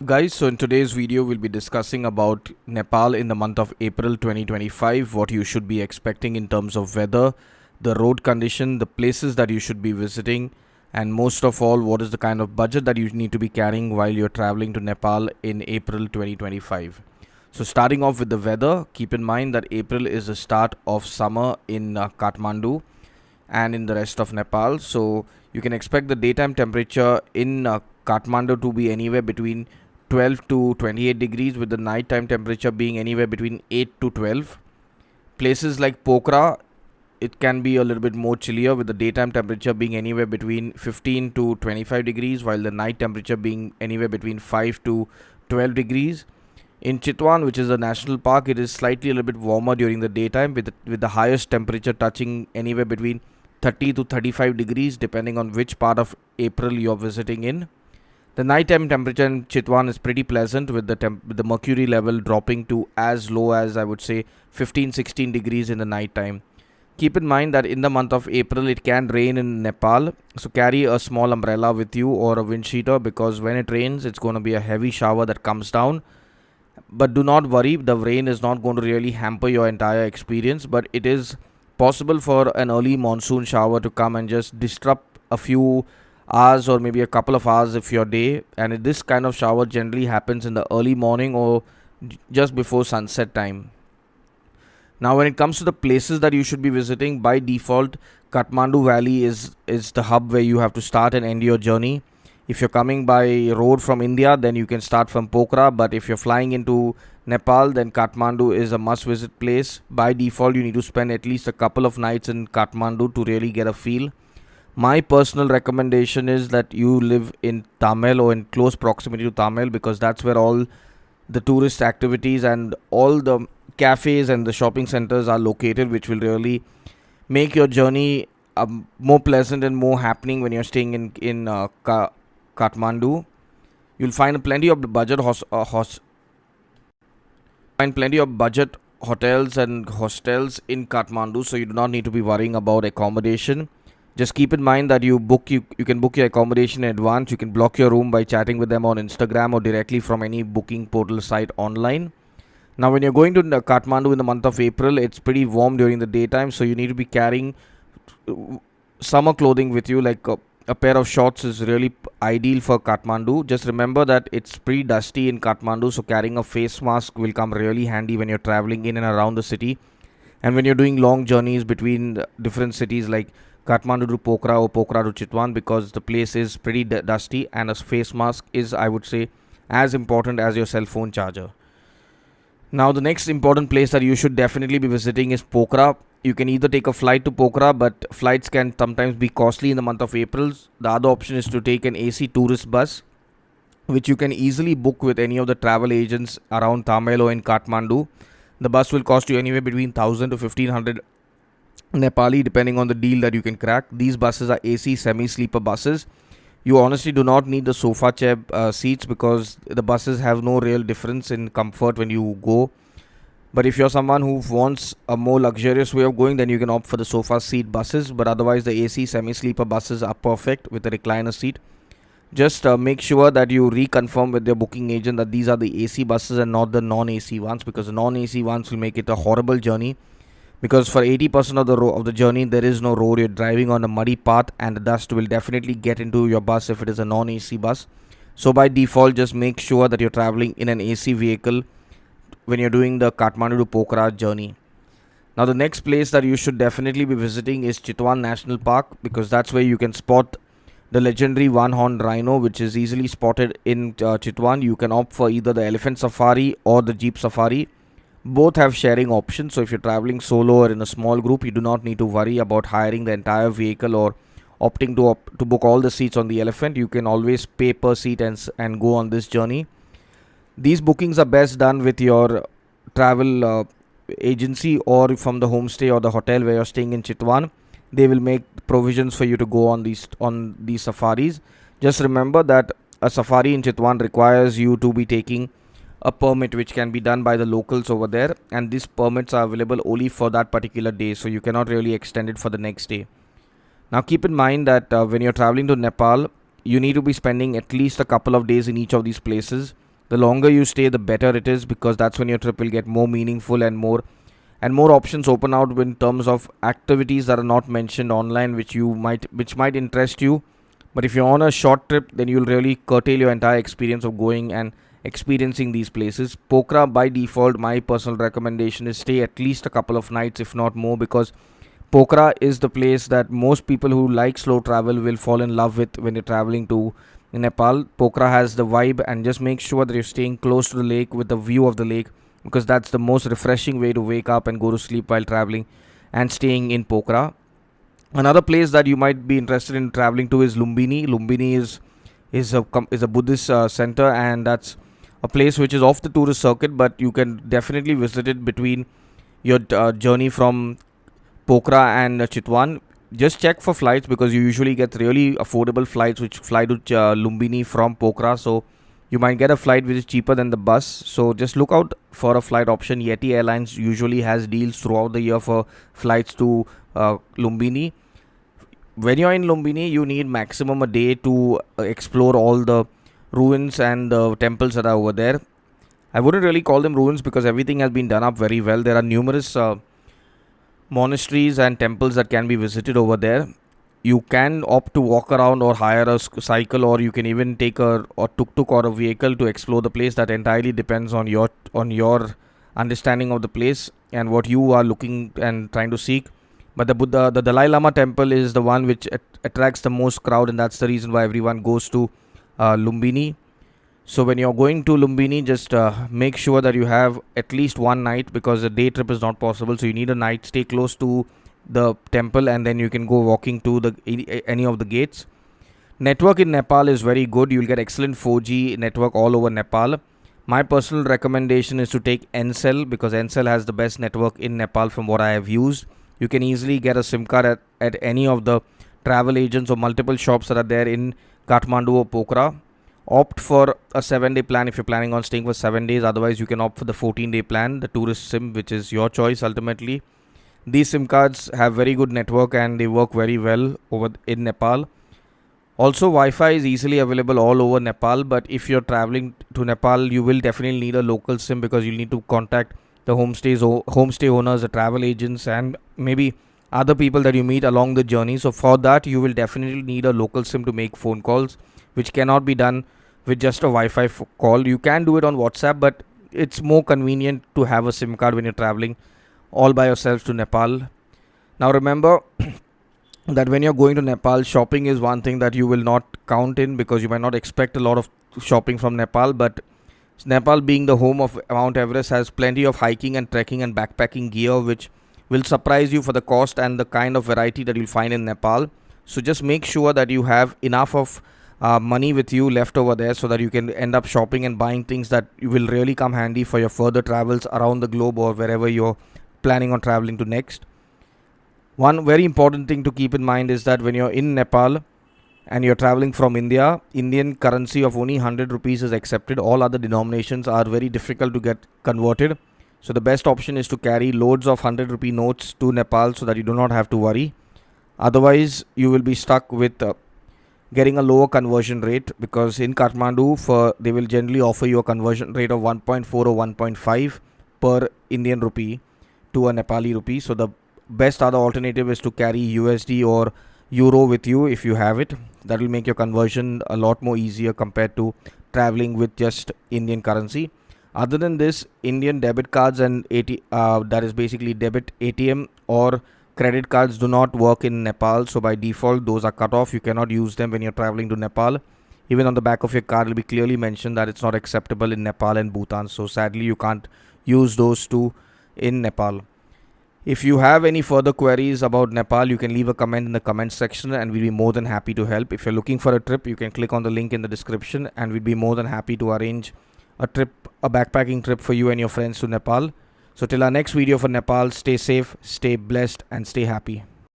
Guys, so in today's video, we'll be discussing about Nepal in the month of April 2025, what you should be expecting in terms of weather, the road condition, the places that you should be visiting, and most of all, what is the kind of budget that you need to be carrying while you're traveling to Nepal in April 2025. So, starting off with the weather, keep in mind that April is the start of summer in Kathmandu and in the rest of Nepal. So, you can expect the daytime temperature in Kathmandu to be anywhere between 12 to 28 degrees, with the nighttime temperature being anywhere between 8 to 12. Places like Pokhara, it can be a little bit more chillier, with the daytime temperature being anywhere between 15 to 25 degrees, while the night temperature being anywhere between 5 to 12 degrees. In Chitwan, which is a national park, it is slightly a little bit warmer during the daytime, with the highest temperature touching anywhere between 30 to 35 degrees, depending on which part of April you're visiting in. The nighttime temperature in Chitwan is pretty pleasant, with the mercury level dropping to as low as, I would say, 15-16 degrees in the nighttime. Keep in mind that in the month of April it can rain in Nepal, so carry a small umbrella with you or a wind cheater, because when it rains it's going to be a heavy shower that comes down. But do not worry, the rain is not going to really hamper your entire experience, but it is possible for an early monsoon shower to come and just disrupt a few hours or maybe a couple of hours of your day. And this kind of shower generally happens in the early morning or just before sunset time. Now, when it comes to the places that you should be visiting, by default, Kathmandu Valley is the hub where you have to start and end your journey. If you're coming by road from India, then you can start from Pokhara. But if you're flying into Nepal, then Kathmandu is a must visit place. By default, you need to spend at least a couple of nights in Kathmandu to really get a feel. My personal recommendation is that you live in Tamil or in close proximity to Tamil, because that's where all the tourist activities and all the cafes and the shopping centers are located, which will really make your journey more pleasant and more happening when you're staying in Kathmandu. You'll find plenty of budget hotels and hostels in Kathmandu, so you do not need to be worrying about accommodation. Just keep in mind that you can book your accommodation in advance. You can block your room by chatting with them on Instagram or directly from any booking portal site online. Now, when you're going to Kathmandu in the month of April, it's pretty warm during the daytime, so you need to be carrying summer clothing with you. Like a pair of shorts is really ideal for Kathmandu. Just remember that it's pretty dusty in Kathmandu, so carrying a face mask will come really handy when you're traveling in and around the city. And when you're doing long journeys between different cities like Kathmandu to Pokhara or Pokhara to Chitwan, because the place is pretty dusty, and a face mask is, I would say, as important as your cell phone charger. Now, the next important place that you should definitely be visiting is Pokhara. You can either take a flight to Pokhara, but flights can sometimes be costly in the month of April. The other option is to take an AC tourist bus, which you can easily book with any of the travel agents around Tamil or in Kathmandu. The bus will cost you anywhere between 1000 to 1500 Nepali, depending on the deal that you can crack. These buses are AC semi-sleeper buses. You honestly do not need the sofa chair seats, because the buses have no real difference in comfort when you go. But if you're someone who wants a more luxurious way of going, then you can opt for the sofa seat buses. But otherwise, the AC semi-sleeper buses are perfect with a recliner seat. Just make sure that you reconfirm with your booking agent that these are the AC buses and not the non-AC ones, because the non-AC ones will make it a horrible journey. Because for 80% of the journey, there is no road. You're driving on a muddy path, and the dust will definitely get into your bus if it is a non-AC bus. So by default, just make sure that you're traveling in an AC vehicle when you're doing the Kathmandu to Pokhara journey. Now, the next place that you should definitely be visiting is Chitwan National Park, because that's where you can spot the legendary one-horned rhino, which is easily spotted in Chitwan. You can opt for either the elephant safari or the jeep safari. Both have sharing options, so if you're traveling solo or in a small group, you do not need to worry about hiring the entire vehicle or opting to book all the seats on the elephant. You can always pay per seat and go on this journey. These bookings are best done with your travel agency or from the homestay or the hotel where you're staying in Chitwan. They will make provisions for you to go on these safaris. Just remember that a safari in Chitwan requires you to be taking a permit, which can be done by the locals over there, and these permits are available only for that particular day, so you cannot really extend it for the next day. Now, keep in mind that when you're traveling to Nepal, you need to be spending at least a couple of days in each of these places. The longer you stay, the better it is, because that's when your trip will get more meaningful and more options open out in terms of activities that are not mentioned online, which might interest you. But if you're on a short trip, then you'll really curtail your entire experience of going and experiencing these places. Pokhara, by default, my personal recommendation is stay at least a couple of nights, if not more, because Pokhara is the place that most people who like slow travel will fall in love with when you're traveling to Nepal. Pokhara has the vibe, and just make sure that you're staying close to the lake with the view of the lake, because that's the most refreshing way to wake up and go to sleep while traveling and staying in Pokhara. Another place that you might be interested in traveling to is Lumbini. Lumbini is a Buddhist center, and that's a place which is off the tourist circuit, but you can definitely visit it between your journey from Pokhara and Chitwan. Just check for flights, because you usually get really affordable flights which fly to Lumbini from Pokhara. So you might get a flight which is cheaper than the bus. So just look out for a flight option. Yeti Airlines usually has deals throughout the year for flights to Lumbini. When you're in Lumbini, you need maximum a day to explore all the ruins and the temples that are over there. I wouldn't really call them ruins, because everything has been done up very well. There are numerous monasteries and temples that can be visited over there. You can opt to walk around or hire a cycle, or you can even take a or tuk-tuk or a vehicle to explore the place. That entirely depends on your understanding of the place and what you are looking and trying to seek. But the Dalai Lama temple is the one which attracts the most crowd, and that's the reason why everyone goes to Lumbini. So when you're going to Lumbini, just make sure that you have at least one night, because a day trip is not possible. So you need a night. Stay close to the temple, and then you can go walking to any of the gates. Network in Nepal is very good. You'll get excellent 4G network all over Nepal. My personal recommendation is to take Ncell, because Ncell has the best network in Nepal from what I have used. You can easily get a SIM card at any of the travel agents or multiple shops that are there in Kathmandu or Pokhara. Opt for a 7-day plan if you're planning on staying for 7 days. Otherwise, you can opt for the 14-day plan, the tourist SIM, which is your choice ultimately. These SIM cards have very good network, and they work very well over in Nepal. Also, Wi-Fi is easily available all over Nepal, but if you're traveling to Nepal, you will definitely need a local SIM, because you'll need to contact the homestay owners, the travel agents, and maybe other people that you meet along the journey. So for that, you will definitely need a local SIM to make phone calls, which cannot be done with just a Wi-Fi call. You can do it on WhatsApp, but it's more convenient to have a SIM card when you're traveling all by yourself to Nepal. Now remember that when you're going to Nepal, shopping is one thing that you will not count in, because you might not expect a lot of shopping from Nepal. But Nepal, being the home of Mount Everest, has plenty of hiking and trekking and backpacking gear, which will surprise you for the cost and the kind of variety that you'll find in Nepal. So just make sure that you have enough of money with you left over there, so that you can end up shopping and buying things that will really come handy for your further travels around the globe or wherever you're planning on traveling to next. One very important thing to keep in mind is that when you're in Nepal and you're traveling from India, Indian currency of only 100 rupees is accepted. All other denominations are very difficult to get converted. So the best option is to carry loads of 100 rupee notes to Nepal, so that you do not have to worry. Otherwise, you will be stuck with getting a lower conversion rate, because in Kathmandu, they will generally offer you a conversion rate of 1.4 or 1.5 per Indian rupee to a Nepali rupee. So the best other alternative is to carry USD or Euro with you if you have it. That will make your conversion a lot more easier compared to traveling with just Indian currency. Other than this, Indian debit cards and that is basically debit ATM or credit cards do not work in Nepal. So by default, those are cut off. You cannot use them when you're traveling to Nepal. Even on the back of your card, it will be clearly mentioned that it's not acceptable in Nepal and Bhutan. So sadly, you can't use those two in Nepal. If you have any further queries about Nepal, you can leave a comment in the comment section, and we'll be more than happy to help. If you're looking for a trip, you can click on the link in the description, and we'd be more than happy to arrange a backpacking trip for you and your friends to Nepal. So till our next video for Nepal, stay safe, stay blessed, and stay happy.